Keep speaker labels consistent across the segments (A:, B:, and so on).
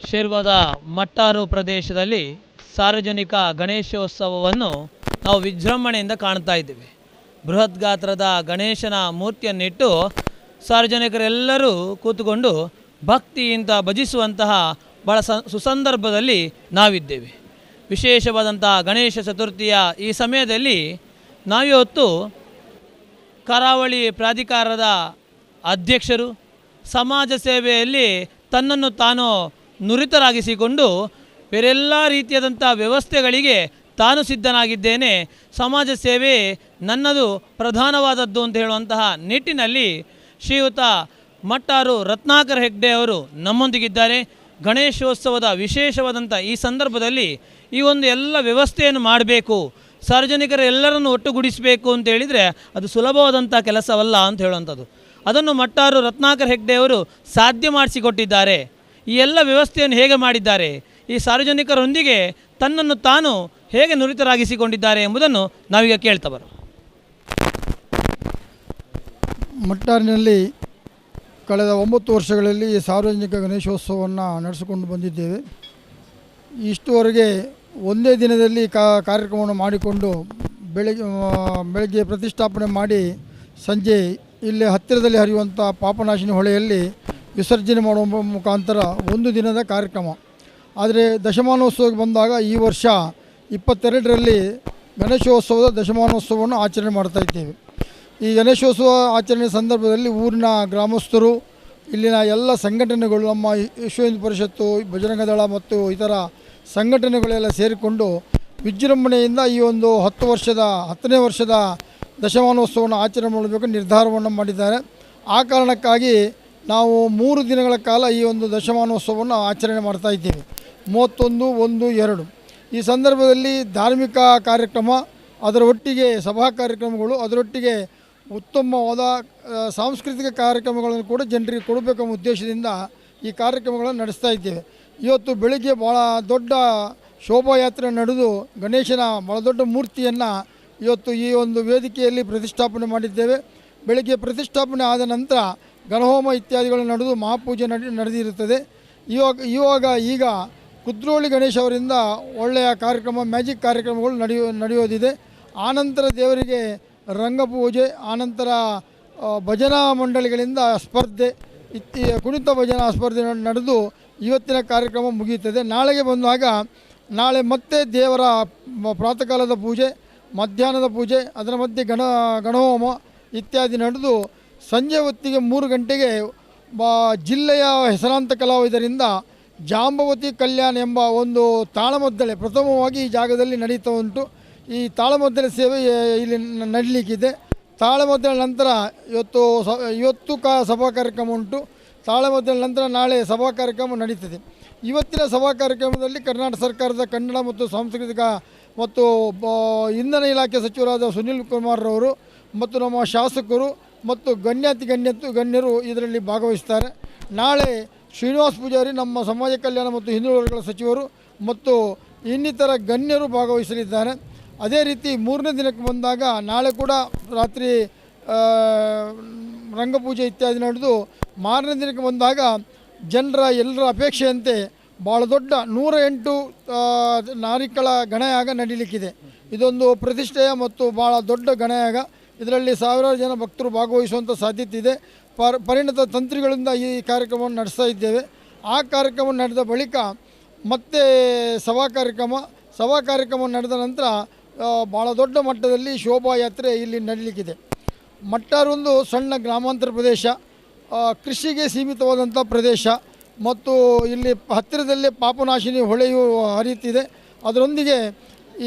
A: ಶಿರ್ವದ ಮಟ್ಟಾರು ಪ್ರದೇಶದಲ್ಲಿ ಸಾರ್ವಜನಿಕ ಗಣೇಶೋತ್ಸವವನ್ನು ನಾವು ವಿಜೃಂಭಣೆಯಿಂದ ಕಾಣ್ತಾ ಇದ್ದೇವೆ. ಬೃಹತ್ ಗಾತ್ರದ ಗಣೇಶನ ಮೂರ್ತಿಯನ್ನಿಟ್ಟು ಸಾರ್ವಜನಿಕರೆಲ್ಲರೂ ಕೂತುಕೊಂಡು ಭಕ್ತಿಯಿಂದ ಭಜಿಸುವಂತಹ ಬಹಳ ಸುಸಂದರ್ಭದಲ್ಲಿ ನಾವಿದ್ದೇವೆ. ವಿಶೇಷವಾದಂತಹ ಗಣೇಶ ಚತುರ್ಥಿಯ ಈ ಸಮಯದಲ್ಲಿ ನಾವಿವತ್ತು ಕರಾವಳಿ ಪ್ರಾಧಿಕಾರದ ಅಧ್ಯಕ್ಷರು ಸಮಾಜ ಸೇವೆಯಲ್ಲಿ ತನ್ನನ್ನು ತಾನು ನುರಿತರಾಗಿಸಿಕೊಂಡು ಬೇರೆಲ್ಲ ರೀತಿಯಾದಂಥ ವ್ಯವಸ್ಥೆಗಳಿಗೆ ತಾನು ಸಿದ್ಧನಾಗಿದ್ದೇನೆ, ಸಮಾಜ ಸೇವೆ ನನ್ನದು ಪ್ರಧಾನವಾದದ್ದು ಅಂತ ಹೇಳುವಂತಹ ನಿಟ್ಟಿನಲ್ಲಿ ಶ್ರೀಯುತ ಮಟ್ಟಾರು ರತ್ನಾಕರ್ ಹೆಗ್ಡೆ ಅವರು ನಮ್ಮೊಂದಿಗಿದ್ದಾರೆ. ಗಣೇಶೋತ್ಸವದ ವಿಶೇಷವಾದಂಥ ಈ ಸಂದರ್ಭದಲ್ಲಿ ಈ ಒಂದು ಎಲ್ಲ ವ್ಯವಸ್ಥೆಯನ್ನು ಮಾಡಬೇಕು, ಸಾರ್ವಜನಿಕರೆಲ್ಲರನ್ನು ಒಟ್ಟುಗೂಡಿಸಬೇಕು ಅಂತ ಹೇಳಿದರೆ ಅದು ಸುಲಭವಾದಂಥ ಕೆಲಸವಲ್ಲ ಅಂತ ಹೇಳುವಂಥದ್ದು. ಅದನ್ನು ಮಟ್ಟಾರು ರತ್ನಾಕರ್ ಹೆಗ್ಡೆ ಅವರು ಸಾಧ್ಯ ಮಾಡಿಸಿಕೊಟ್ಟಿದ್ದಾರೆ. ಈ ಎಲ್ಲ ವ್ಯವಸ್ಥೆಯನ್ನು ಹೇಗೆ ಮಾಡಿದ್ದಾರೆ, ಈ ಸಾರ್ವಜನಿಕರೊಂದಿಗೆ ತನ್ನನ್ನು ತಾನು ಹೇಗೆ ನುರಿತರಾಗಿಸಿಕೊಂಡಿದ್ದಾರೆ ಎಂಬುದನ್ನು ನಾವೀಗ ಕೇಳ್ತಾ ಬರೋಣ.
B: ಮಟ್ಟಾರಿನಲ್ಲಿ ಕಳೆದ 9 ವರ್ಷಗಳಲ್ಲಿ ಸಾರ್ವಜನಿಕ ಗಣೇಶೋತ್ಸವವನ್ನು ನಡೆಸಿಕೊಂಡು ಬಂದಿದ್ದೇವೆ. ಇಷ್ಟುವರೆಗೆ ಒಂದೇ ದಿನದಲ್ಲಿ ಕಾರ್ಯಕ್ರಮವನ್ನು ಮಾಡಿಕೊಂಡು ಬೆಳಗ್ಗೆ ಪ್ರತಿಷ್ಠಾಪನೆ ಮಾಡಿ ಸಂಜೆ ಇಲ್ಲಿ ಹತ್ತಿರದಲ್ಲಿ ಹರಿಯುವಂಥ ಪಾಪನಾಶಿನಿ ಹೊಳೆಯಲ್ಲಿ ವಿಸರ್ಜನೆ ಮಾಡುವ ಮುಖಾಂತರ ಒಂದು ದಿನದ ಕಾರ್ಯಕ್ರಮ. ಆದರೆ ದಶಮಾನೋತ್ಸವಕ್ಕೆ ಬಂದಾಗ ಈ ವರ್ಷ 22ರಲ್ಲಿ ಗಣೇಶೋತ್ಸವದ ದಶಮಾನೋತ್ಸವವನ್ನು ಆಚರಣೆ ಮಾಡ್ತಾ ಇದ್ದೇವೆ. ಈ ಗಣೇಶೋತ್ಸವ ಆಚರಣೆ ಸಂದರ್ಭದಲ್ಲಿ ಊರಿನ ಗ್ರಾಮಸ್ಥರು, ಇಲ್ಲಿನ ಎಲ್ಲ ಸಂಘಟನೆಗಳು, ನಮ್ಮ ವಿಶ್ವ ಹಿಂದೂ ಪರಿಷತ್ತು, ಬಜರಂಗ ದಳ ಮತ್ತು ಇತರ ಸಂಘಟನೆಗಳೆಲ್ಲ ಸೇರಿಕೊಂಡು ವಿಜೃಂಭಣೆಯಿಂದ ಈ ಒಂದು 10ನೇ ವರ್ಷದ ದಶಮಾನೋತ್ಸವವನ್ನು ಆಚರಣೆ ಮಾಡಬೇಕು ನಿರ್ಧಾರವನ್ನು ಮಾಡಿದ್ದಾರೆ. ಆ ಕಾರಣಕ್ಕಾಗಿ ನಾವು 3 ದಿನಗಳ ಕಾಲ ಈ ಒಂದು ದಶಮಾನೋತ್ಸವವನ್ನು ಆಚರಣೆ ಮಾಡ್ತಾ ಇದ್ದೇವೆ. 31, 1, 2 ಈ ಸಂದರ್ಭದಲ್ಲಿ ಧಾರ್ಮಿಕ ಕಾರ್ಯಕ್ರಮ, ಅದರ ಒಟ್ಟಿಗೆ ಸಭಾ ಕಾರ್ಯಕ್ರಮಗಳು, ಅದರೊಟ್ಟಿಗೆ ಉತ್ತಮವಾದ ಸಾಂಸ್ಕೃತಿಕ ಕಾರ್ಯಕ್ರಮಗಳನ್ನು ಕೂಡ ಜನರಿಗೆ ಕೊಡಬೇಕೆಂಬ ಉದ್ದೇಶದಿಂದ ಈ ಕಾರ್ಯಕ್ರಮಗಳನ್ನು ನಡೆಸ್ತಾ ಇದ್ದೇವೆ. ಇವತ್ತು ಬೆಳಗ್ಗೆ ಭಾಳ ದೊಡ್ಡ ಶೋಭಾಯಾತ್ರೆ ನಡೆದು ಗಣೇಶನ ಭಾಳ ದೊಡ್ಡ ಮೂರ್ತಿಯನ್ನು ಇವತ್ತು ಈ ಒಂದು ವೇದಿಕೆಯಲ್ಲಿ ಪ್ರತಿಷ್ಠಾಪನೆ ಮಾಡಿದ್ದೇವೆ. ಬೆಳಗ್ಗೆ ಪ್ರತಿಷ್ಠಾಪನೆ ಆದ ನಂತರ ಗಣಹೋಮ ಇತ್ಯಾದಿಗಳು ನಡೆದು ಮಹಾಪೂಜೆ ನಡೆದಿರುತ್ತದೆ. ಈಗ ಕುದ್ರೋಳಿ ಗಣೇಶ್ ಅವರಿಂದ ಒಳ್ಳೆಯ ಕಾರ್ಯಕ್ರಮ, ಮ್ಯಾಜಿಕ್ ಕಾರ್ಯಕ್ರಮಗಳು ನಡೆಯೋದಿದೆ. ಆನಂತರ ದೇವರಿಗೆ ರಂಗಪೂಜೆ, ಆನಂತರ ಭಜನಾ ಮಂಡಳಿಗಳಿಂದ ಸ್ಪರ್ಧೆ, ಕುಣಿತ ಭಜನಾ ಸ್ಪರ್ಧೆ ನಡೆದು ಇವತ್ತಿನ ಕಾರ್ಯಕ್ರಮ ಮುಗಿಯುತ್ತದೆ. ನಾಳೆಗೆ ಬಂದಾಗ ನಾಳೆ ಮತ್ತೆ ದೇವರ ಪ್ರಾತಃ ಕಾಲದ ಪೂಜೆ, ಮಧ್ಯಾಹ್ನದ ಪೂಜೆ, ಅದರ ಮಧ್ಯೆ ಗಣಹೋಮ ಇತ್ಯಾದಿ ನಡೆದು ಸಂಜೆ ಹೊತ್ತಿಗೆ 3 ಗಂಟೆಗೆ ಜಿಲ್ಲೆಯ ಹೆಸರಾಂತ ಕಲಾವಿದರಿಂದ ಜಾಂಬವತಿ ಕಲ್ಯಾಣ ಎಂಬ ಒಂದು ತಾಳಮದ್ದಳೆ ಪ್ರಥಮವಾಗಿ ಈ ಜಾಗದಲ್ಲಿ ನಡೀತಾ ಉಂಟು. ಈ ತಾಳಮದ್ದಳೆ ಸೇವೆ ಇಲ್ಲಿ ನಡೀಲಿಕ್ಕಿದೆ. ತಾಳಮದ್ದಳೆ ನಂತರ ಇವತ್ತು ಸಭಾ ಕಾರ್ಯಕ್ರಮ ಉಂಟು. ತಾಳಮದ್ದಳೆ ನಂತರ ನಾಳೆ ಸಭಾ ಕಾರ್ಯಕ್ರಮ ನಡೀತದೆ. ಇವತ್ತಿನ ಸಭಾ ಕಾರ್ಯಕ್ರಮದಲ್ಲಿ ಕರ್ನಾಟಕ ಸರ್ಕಾರದ ಕನ್ನಡ ಮತ್ತು ಸಾಂಸ್ಕೃತಿಕ ಮತ್ತು ಇಂಧನ ಇಲಾಖೆ ಸಚಿವರಾದ ಸುನೀಲ್ ಕುಮಾರ್ ರವರು ಮತ್ತು ನಮ್ಮ ಶಾಸಕರು ಮತ್ತು ಗಣ್ಯರು ಇದರಲ್ಲಿ ಭಾಗವಹಿಸ್ತಾರೆ. ನಾಳೆ ಶ್ರೀನಿವಾಸ್ ಪೂಜಾರಿ, ನಮ್ಮ ಸಮಾಜ ಕಲ್ಯಾಣ ಮತ್ತು ಹಿಂದುಳಿದ ಸಚಿವರು ಮತ್ತು ಇನ್ನಿತರ ಗಣ್ಯರು ಭಾಗವಹಿಸಲಿದ್ದಾರೆ. ಅದೇ ರೀತಿ 3ನೇ ದಿನಕ್ಕೆ ಬಂದಾಗ ನಾಳೆ ಕೂಡ ರಾತ್ರಿ ರಂಗಪೂಜೆ ಇತ್ಯಾದಿ ನಡೆದು 4ನೇ ದಿನಕ್ಕೆ ಬಂದಾಗ ಎಲ್ಲರ ಅಪೇಕ್ಷೆಯಂತೆ ಭಾಳ ದೊಡ್ಡ 108 ನಾರಿಕಳ ಗಣಯಾಗ ನಡೀಲಿಕ್ಕಿದೆ. ಇದೊಂದು ಪ್ರತಿಷ್ಠೆಯ ಮತ್ತು ಭಾಳ ದೊಡ್ಡ ಗಣಯಾಗ. ಇದರಲ್ಲಿ ಸಾವಿರಾರು ಜನ ಭಕ್ತರು ಭಾಗವಹಿಸುವಂಥ ಸಾಧ್ಯತೆ ಇದೆ. ಪರಿಣತ ತಂತ್ರಿಗಳಿಂದ ಈ ಕಾರ್ಯಕ್ರಮವನ್ನು ನಡೆಸ್ತಾ ಇದ್ದೇವೆ. ಆ ಕಾರ್ಯಕ್ರಮ ನಡೆದ ಬಳಿಕ ಮತ್ತೆ ಸಭಾ ಕಾರ್ಯಕ್ರಮ ನಡೆದ ನಂತರ ಭಾಳ ದೊಡ್ಡ ಮಟ್ಟದಲ್ಲಿ ಶೋಭಾಯಾತ್ರೆ ಇಲ್ಲಿ ನಡೀಲಿಕ್ಕಿದೆ. ಮಟ್ಟಾರೊಂದು ಸಣ್ಣ ಗ್ರಾಮಾಂತರ ಪ್ರದೇಶ, ಕೃಷಿಗೆ ಸೀಮಿತವಾದಂಥ ಪ್ರದೇಶ ಮತ್ತು ಇಲ್ಲಿ ಹತ್ತಿರದಲ್ಲೇ ಪಾಪನಾಶಿನಿ ಹೊಳೆಯು ಹರಿಯುತ್ತಿದೆ. ಅದರೊಂದಿಗೆ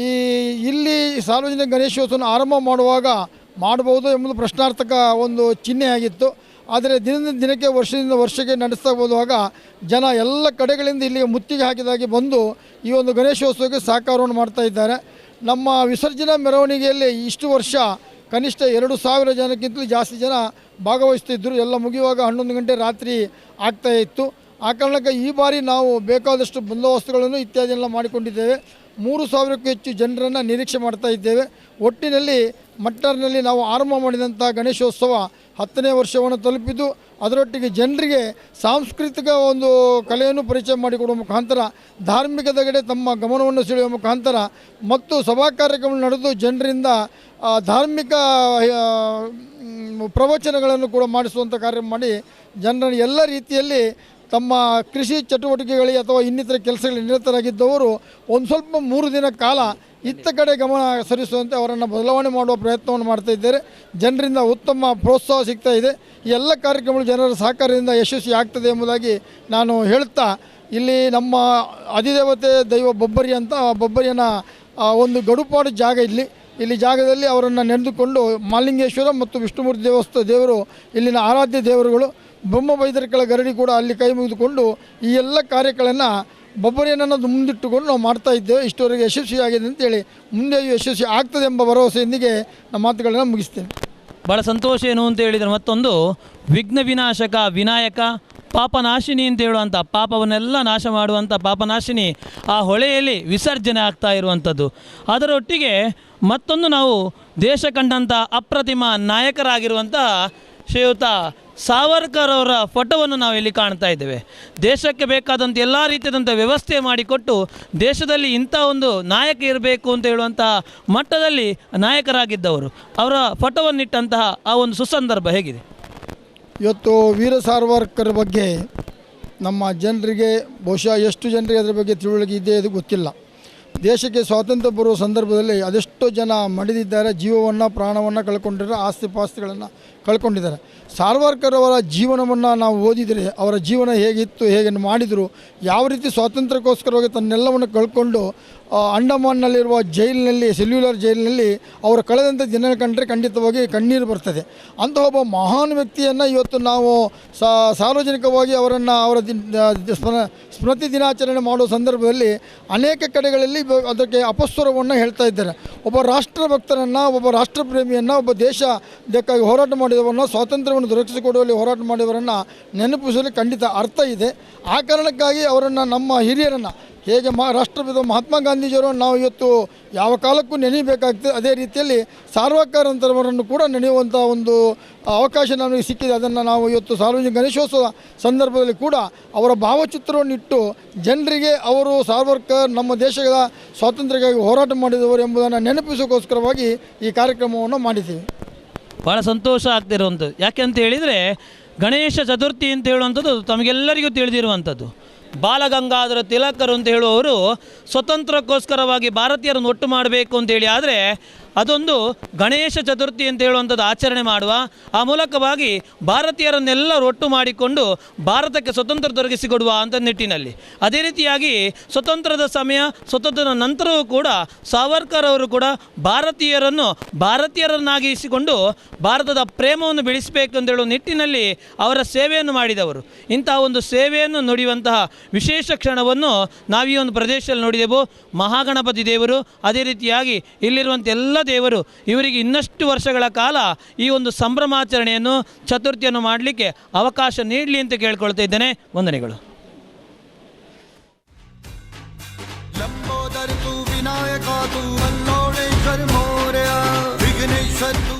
B: ಇಲ್ಲಿ ಸಾರ್ವಜನಿಕ ಗಣೇಶೋತ್ಸವವನ್ನು ಆರಂಭ ಮಾಡುವಾಗ ಮಾಡಬಹುದು ಎಂಬುದು ಪ್ರಶ್ನಾರ್ಥಕ ಒಂದು ಚಿಹ್ನೆಯಾಗಿತ್ತು. ಆದರೆ ದಿನಕ್ಕೆ ವರ್ಷದಿಂದ ವರ್ಷಕ್ಕೆ ನಡೆಸ್ತಾ ಹೋಗುವಾಗ ಜನ ಎಲ್ಲ ಕಡೆಗಳಿಂದ ಇಲ್ಲಿಗೆ ಮುತ್ತಿಗೆ ಹಾಕಿದಾಗೆ ಬಂದು ಈ ಒಂದು ಗಣೇಶೋತ್ಸವಕ್ಕೆ ಸಹಕಾರವನ್ನು ಮಾಡ್ತಾ ಇದ್ದಾರೆ. ನಮ್ಮ ವಿಸರ್ಜನಾ ಮೆರವಣಿಗೆಯಲ್ಲಿ ಇಷ್ಟು ವರ್ಷ ಕನಿಷ್ಠ 2,000 ಜನಕ್ಕಿಂತಲೂ ಜಾಸ್ತಿ ಜನ ಭಾಗವಹಿಸ್ತಿದ್ದರು. ಎಲ್ಲ ಮುಗಿಯುವಾಗ 11 ಗಂಟೆ ರಾತ್ರಿ ಆಗ್ತಾಯಿತ್ತು. ಆ ಕಾರಣಕ್ಕೆ ಈ ಬಾರಿ ನಾವು ಬೇಕಾದಷ್ಟು ಬಂದೋಬಸ್ತುಗಳನ್ನು ಇತ್ಯಾದಿಯೆಲ್ಲ ಮಾಡಿಕೊಂಡಿದ್ದೇವೆ. 3,000ಕ್ಕೂ ಹೆಚ್ಚು ಜನರನ್ನು ನಿರೀಕ್ಷೆ ಮಾಡ್ತಾ ಇದ್ದೇವೆ. ಒಟ್ಟಿನಲ್ಲಿ ಮಟ್ಟಾರಿನಲ್ಲಿ ನಾವು ಆರಂಭ ಮಾಡಿದಂಥ ಗಣೇಶೋತ್ಸವ 10ನೇ ವರ್ಷವನ್ನು ತಲುಪಿದ್ದು, ಅದರೊಟ್ಟಿಗೆ ಜನರಿಗೆ ಸಾಂಸ್ಕೃತಿಕ ಒಂದು ಕಲೆಯನ್ನು ಪರಿಚಯ ಮಾಡಿಕೊಡುವ ಮುಖಾಂತರ, ಧಾರ್ಮಿಕದೆಡೆ ತಮ್ಮ ಗಮನವನ್ನು ಸೆಳೆಯುವ ಮುಖಾಂತರ ಮತ್ತು ಸಭಾ ಕಾರ್ಯಕ್ರಮ ನಡೆದು ಜನರಿಂದ ಧಾರ್ಮಿಕ ಪ್ರವಚನಗಳನ್ನು ಕೂಡ ಮಾಡಿಸುವಂಥ ಕಾರ್ಯ ಮಾಡಿ ಜನರನ್ನು ಎಲ್ಲ ರೀತಿಯಲ್ಲಿ ತಮ್ಮ ಕೃಷಿ ಚಟುವಟಿಕೆಗಳಿಗೆ ಅಥವಾ ಇನ್ನಿತರ ಕೆಲಸಗಳಲ್ಲಿ ನಿರತರಾಗಿದ್ದವರು ಒಂದು ಸ್ವಲ್ಪ 3 ದಿನ ಕಾಲ ಇತ್ತ ಕಡೆ ಗಮನ ಸರಿಸುವಂತೆ ಅವರನ್ನು ಬದಲಾವಣೆ ಮಾಡುವ ಪ್ರಯತ್ನವನ್ನು ಮಾಡ್ತಾ ಇದ್ದಾರೆ. ಜನರಿಂದ ಉತ್ತಮ ಪ್ರೋತ್ಸಾಹ ಸಿಗ್ತಾ ಇದೆ. ಈ ಎಲ್ಲ ಕಾರ್ಯಕ್ರಮಗಳು ಜನರ ಸಹಕಾರದಿಂದ ಯಶಸ್ವಿ ಆಗ್ತದೆ ಎಂಬುದಾಗಿ ನಾನು ಹೇಳ್ತಾ, ಇಲ್ಲಿ ನಮ್ಮ ಅಧಿದೇವತೆ ದೈವ ಬೊಬ್ಬರಿ ಅಂತ, ಬೊಬ್ಬರಿಯನ ಒಂದು ಗಡುಪಾಡು ಜಾಗ ಇಲ್ಲಿ ಜಾಗದಲ್ಲಿ ಅವರನ್ನು ನೆನೆದುಕೊಂಡು ಮಾಲಿಂಗೇಶ್ವರ ಮತ್ತು ವಿಷ್ಣುಮೂರ್ತಿ ದೇವರು ಇಲ್ಲಿನ ಆರಾಧ್ಯ ದೇವರುಗಳು. ಬ್ರಹ್ಮ ಬೈದರ್ಕಳ ಗರಡಿ ಕೂಡ ಅಲ್ಲಿ ಕೈ ಮುಗಿದುಕೊಂಡು ಈ ಎಲ್ಲ ಕಾರ್ಯಗಳನ್ನು ಬೊಬ್ಬರಿಯನ್ನು ಮುಂದಿಟ್ಟುಕೊಂಡು ನಾವು ಮಾಡ್ತಾ ಇದ್ದೇವೆ. ಇಷ್ಟವರೆಗೆ ಯಶಸ್ವಿಯಾಗಿದೆ ಅಂತೇಳಿ ಮುಂದೆಯೂ ಯಶಸ್ವಿ ಆಗ್ತದೆ ಎಂಬ ಭರವಸೆಯೊಂದಿಗೆ ನಮ್ಮ ಮಾತುಗಳನ್ನು ಮುಗಿಸ್ತೇನೆ.
A: ಭಾಳ ಸಂತೋಷ ಏನು ಅಂತ ಹೇಳಿದರೆ, ಮತ್ತೊಂದು ವಿಘ್ನ ವಿನಾಶಕ ವಿನಾಯಕ ಪಾಪನಾಶಿನಿ ಅಂತ ಹೇಳುವಂಥ, ಪಾಪವನ್ನೆಲ್ಲ ನಾಶ ಮಾಡುವಂಥ ಪಾಪನಾಶಿನಿ ಆ ಹೊಳೆಯಲ್ಲಿ ವಿಸರ್ಜನೆ ಆಗ್ತಾ ಇರುವಂಥದ್ದು. ಅದರೊಟ್ಟಿಗೆ ಮತ್ತೊಂದು ನಾವು ದೇಶ ಕಂಡಂಥ ಅಪ್ರತಿಮ ನಾಯಕರಾಗಿರುವಂಥ ಶ್ರೀಯುತ ಸಾವರ್ಕರ್ ಅವರ ಫೋಟೋವನ್ನು ನಾವು ಇಲ್ಲಿ ಕಾಣ್ತಾ ಇದ್ದೇವೆ. ದೇಶಕ್ಕೆ ಬೇಕಾದಂಥ ಎಲ್ಲ ರೀತಿಯಾದಂಥ ವ್ಯವಸ್ಥೆ ಮಾಡಿಕೊಟ್ಟು ದೇಶದಲ್ಲಿ ಇಂಥ ಒಂದು ನಾಯಕ ಇರಬೇಕು ಅಂತ ಹೇಳುವಂಥ ಮಟ್ಟದಲ್ಲಿ ನಾಯಕರಾಗಿದ್ದವರು, ಅವರ ಫೋಟೋವನ್ನಿಟ್ಟಂತಹ ಆ ಒಂದು ಸುಸಂದರ್ಭ ಹೇಗಿದೆ?
B: ಇವತ್ತು ವೀರ ಸಾವರ್ಕರ್ ಬಗ್ಗೆ ನಮ್ಮ ಜನರಿಗೆ ಬಹುಶಃ ಎಷ್ಟು ಜನರಿಗೆ ಅದರ ಬಗ್ಗೆ ತಿಳುವಳಿಕೆ ಇದೆ ಅದು ಗೊತ್ತಿಲ್ಲ. ದೇಶಕ್ಕೆ ಸ್ವಾತಂತ್ರ್ಯ ಬರುವ ಸಂದರ್ಭದಲ್ಲಿ ಅದೆಷ್ಟೋ ಜನ ಮಡಿದಿದ್ದಾರೆ, ಜೀವವನ್ನು ಪ್ರಾಣವನ್ನು ಕಳ್ಕೊಂಡಿದ್ದಾರೆ, ಆಸ್ತಿ ಪಾಸ್ತಿಗಳನ್ನು ಕಳ್ಕೊಂಡಿದ್ದಾರೆ. ಸಾವರ್ಕರ್ ಅವರ ಜೀವನವನ್ನು ನಾವು ಓದಿದರೆ ಅವರ ಜೀವನ ಹೇಗಿತ್ತು, ಹೇಗೆ ಮಾಡಿದರು, ಯಾವ ರೀತಿ ಸ್ವಾತಂತ್ರ್ಯಕ್ಕೋಸ್ಕರವಾಗಿ ತನ್ನೆಲ್ಲವನ್ನು ಕಳ್ಕೊಂಡು ಅಂಡಮಾನ್ನಲ್ಲಿರುವ ಜೈಲಿನಲ್ಲಿ, ಸೆಲ್ಯುಲರ್ ಜೈಲಿನಲ್ಲಿ ಅವರು ಕಳೆದಂಥ ದಿನ ಕಂಡರೆ ಖಂಡಿತವಾಗಿ ಕಣ್ಣೀರು ಬರ್ತದೆ. ಅಂಥ ಒಬ್ಬ ಮಹಾನ್ ವ್ಯಕ್ತಿಯನ್ನು ಇವತ್ತು ನಾವು ಸಾರ್ವಜನಿಕವಾಗಿ ಅವರ ಸ್ಮೃತಿ ದಿನಾಚರಣೆ ಮಾಡುವ ಸಂದರ್ಭದಲ್ಲಿ ಅನೇಕ ಕಡೆಗಳಲ್ಲಿ ಅದಕ್ಕೆ ಅಪಸ್ವರವನ್ನು ಹೇಳ್ತಾ ಇದ್ದಾರೆ. ಒಬ್ಬ ರಾಷ್ಟ್ರಭಕ್ತರನ್ನು, ಒಬ್ಬ ರಾಷ್ಟ್ರಪ್ರೇಮಿಯನ್ನು, ಒಬ್ಬ ದೇಶಕ್ಕಾಗಿ ಹೋರಾಟ ಮಾಡಿದವರನ್ನು, ಸ್ವಾತಂತ್ರ್ಯವನ್ನು ದೊರಕಿಸಿಕೊಡುವಲ್ಲಿ ಹೋರಾಟ ಮಾಡಿದವರನ್ನು ನೆನಪಿಸಲು ಖಂಡಿತ ಅರ್ಥ ಇದೆ. ಆ ಕಾರಣಕ್ಕಾಗಿ ಅವರನ್ನು, ನಮ್ಮ ಹಿರಿಯರನ್ನು, ಹೇಗೆ ರಾಷ್ಟ್ರಪಿತ ಮಹಾತ್ಮ ಗಾಂಧೀಜಿಯವರನ್ನು ನಾವು ಇವತ್ತು ಯಾವ ಕಾಲಕ್ಕೂ ನೆನೆಯಬೇಕಾಗ್ತದೆ, ಅದೇ ರೀತಿಯಲ್ಲಿ ಸಾವರ್ಕರ್ ಅಂತವರನ್ನು ಕೂಡ ನೆನೆಯುವಂಥ ಒಂದು ಅವಕಾಶ ನಮಗೆ ಸಿಕ್ಕಿದೆ. ಅದನ್ನು ನಾವು ಇವತ್ತು ಸಾರ್ವಜನಿಕ ಗಣೇಶೋತ್ಸವ ಸಂದರ್ಭದಲ್ಲಿ ಕೂಡ ಅವರ ಭಾವಚಿತ್ರವನ್ನು ಇಟ್ಟು ಜನರಿಗೆ ಅವರು ಸಾವರ್ಕರ್ ನಮ್ಮ ದೇಶದ ಸ್ವಾತಂತ್ರ್ಯಕ್ಕಾಗಿ ಹೋರಾಟ ಮಾಡಿದವರು ಎಂಬುದನ್ನು ನೆನಪಿಸೋಕ್ಕೋಸ್ಕರವಾಗಿ ಈ ಕಾರ್ಯಕ್ರಮವನ್ನು ಮಾಡಿದ್ದೀವಿ.
A: ಭಾಳ ಸಂತೋಷ ಆಗ್ತಿರುವಂಥದ್ದು. ಯಾಕೆ ಅಂತ ಹೇಳಿದರೆ, ಗಣೇಶ ಚತುರ್ಥಿ ಅಂತ ಹೇಳುವಂಥದ್ದು ತಮಗೆಲ್ಲರಿಗೂ ತಿಳಿದಿರುವಂಥದ್ದು. ಬಾಲಗಂಗಾಧರ ತಿಲಕರು ಅಂತ ಹೇಳುವವರು ಸ್ವತಂತ್ರಕ್ಕೋಸ್ಕರವಾಗಿ ಭಾರತೀಯರನ್ನು ಒಟ್ಟು ಮಾಡಬೇಕು ಅಂತೇಳಿ, ಆದರೆ ಅದೊಂದು ಗಣೇಶ ಚತುರ್ಥಿ ಅಂತ ಹೇಳುವಂಥದ್ದು ಆಚರಣೆ ಮಾಡುವ ಆ ಮೂಲಕವಾಗಿ ಭಾರತೀಯರನ್ನೆಲ್ಲರೂ ಒಟ್ಟು ಮಾಡಿಕೊಂಡು ಭಾರತಕ್ಕೆ ಸ್ವತಂತ್ರ ದೊರಕಿಸಿಕೊಡುವ ಅಂತ ನಿಟ್ಟಿನಲ್ಲಿ. ಅದೇ ರೀತಿಯಾಗಿ ಸ್ವತಂತ್ರದ ಸಮಯ, ಸ್ವತಂತ್ರದ ನಂತರವೂ ಕೂಡ ಸಾವರ್ಕರ್ ಅವರು ಕೂಡ ಭಾರತೀಯರನ್ನಾಗಿಸಿಕೊಂಡು ಭಾರತದ ಪ್ರೇಮವನ್ನು ಬೆಳೆಸಬೇಕು ಅಂತ ಹೇಳುವ ನಿಟ್ಟಿನಲ್ಲಿ ಅವರ ಸೇವೆಯನ್ನು ಮಾಡಿದವರು. ಇಂತಹ ಒಂದು ಸೇವೆಯನ್ನು ನುಡಿಯುವಂತಹ ವಿಶೇಷ ಕ್ಷಣವನ್ನು ನಾವು ಈ ಒಂದು ಪ್ರದೇಶದಲ್ಲಿ ನೋಡಿದೆವು. ಮಹಾಗಣಪತಿ ದೇವರು, ಅದೇ ರೀತಿಯಾಗಿ ಇಲ್ಲಿರುವಂಥ ಎಲ್ಲ ದೇವರು ಇವರಿಗೆ ಇನ್ನಷ್ಟು ವರ್ಷಗಳ ಕಾಲ ಈ ಒಂದು ಸಂಭ್ರಮಾಚರಣೆಯನ್ನು, ಚತುರ್ಥಿಯನ್ನು ಮಾಡಲಿಕ್ಕೆ ಅವಕಾಶ ನೀಡಲಿ ಅಂತ ಕೇಳ್ಕೊಳ್ತಾ ಇದ್ದೇನೆ. ವಂದನೆಗಳು.
C: ಲಂಬೋದರ ತು ವಿನಾಯಕ ತು ಮಲ್ಲೋಳೇಶ್ವರ ಮೋರ್ಯ ವಿಘ್ನೇಶ್ವರ ತು